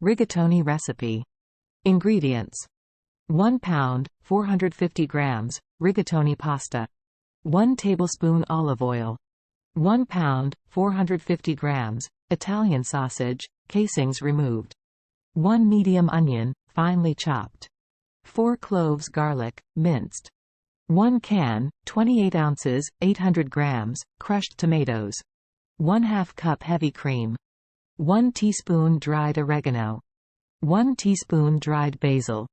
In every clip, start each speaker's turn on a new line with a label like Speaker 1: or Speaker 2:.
Speaker 1: Rigatoni recipe. Ingredients: 1 pound, 450 grams, rigatoni pasta. 1 tablespoon olive oil. 1 pound, 450 grams, Italian sausage, casings removed. 1 medium onion, finely chopped. 4 cloves garlic, minced. 1 can, 28 ounces, 800 grams, crushed tomatoes. 1/2 cup heavy cream. 1 teaspoon dried oregano. 1 teaspoon dried basil.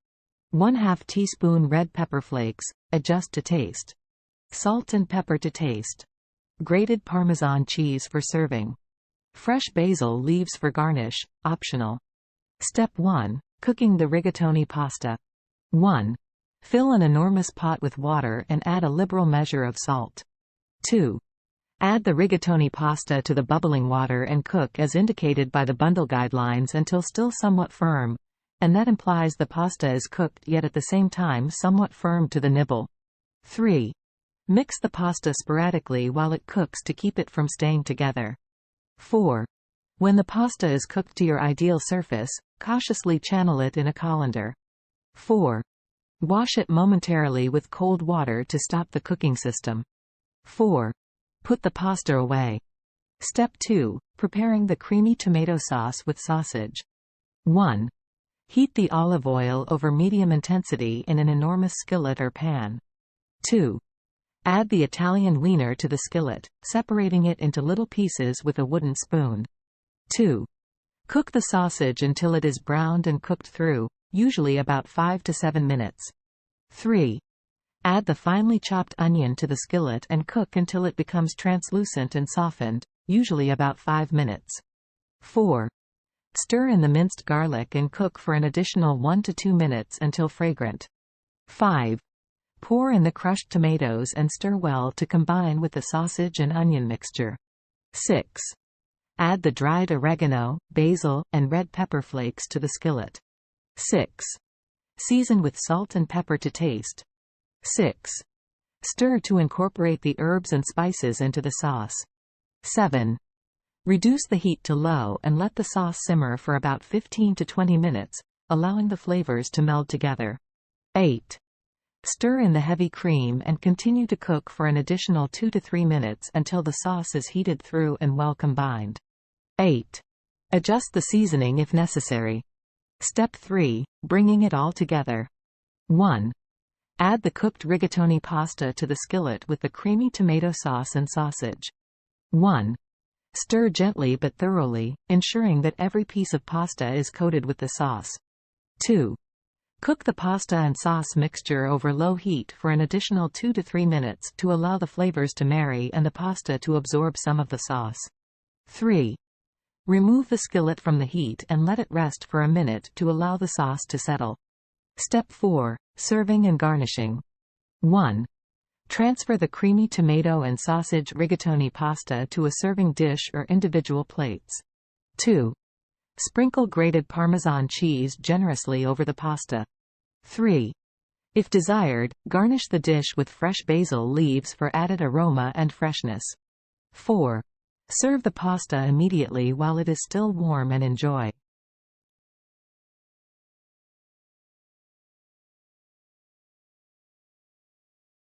Speaker 1: 1/2 teaspoon red pepper flakes, adjust to taste. Salt and pepper to taste. Grated Parmesan cheese for serving. Fresh basil leaves for garnish, optional. Step 1. Cooking the rigatoni pasta. 1. Fill an enormous pot with water and add a liberal measure of salt. 2. Add the rigatoni pasta to the bubbling water and cook as indicated by the bundle guidelines until still somewhat firm, and that implies the pasta is cooked yet at the same time somewhat firm to the nibble. 3. Mix the pasta sporadically while it cooks to keep it from staying together. 4. When the pasta is cooked to your ideal surface, cautiously channel it in a colander. 4. Wash it momentarily with cold water to stop the cooking system. 4. Put the pasta away. Step 2. Preparing the creamy tomato sauce with sausage. 1. Heat the olive oil over medium intensity in an enormous skillet or pan. 2. Add the Italian wiener to the skillet, separating it into little pieces with a wooden spoon. 2. Cook the sausage until it is browned and cooked through, usually about 5 to 7 minutes. 3. Add the finely chopped onion to the skillet and cook until it becomes translucent and softened, usually about 5 minutes. 4. Stir in the minced garlic and cook for an additional 1 to 2 minutes until fragrant. 5. Pour in the crushed tomatoes and stir well to combine with the sausage and onion mixture. 6. Add the dried oregano, basil, and red pepper flakes to the skillet. 6. Season with salt and pepper to taste. 6. Stir to incorporate the herbs and spices into the sauce. 7. Reduce the heat to low and let the sauce simmer for about 15 to 20 minutes, allowing the flavors to meld together. 8. Stir in the heavy cream and continue to cook for an additional 2 to 3 minutes until the sauce is heated through and well combined. 8. Adjust the seasoning if necessary. Step 3. Bringing it all together. 1. Add the cooked rigatoni pasta to the skillet with the creamy tomato sauce and sausage. 1. Stir gently but thoroughly, ensuring that every piece of pasta is coated with the sauce. 2. Cook the pasta and sauce mixture over low heat for an additional 2 to 3 minutes to allow the flavors to marry and the pasta to absorb some of the sauce. 3. Remove the skillet from the heat and let it rest for a minute to allow the sauce to settle. Step 4. Serving and garnishing. 1. Transfer the creamy tomato and sausage rigatoni pasta to a serving dish or individual plates. 2. Sprinkle grated Parmesan cheese generously over the pasta. 3. If desired, garnish the dish with fresh basil leaves for added aroma and freshness. 4. Serve the pasta immediately while it is still warm and enjoy.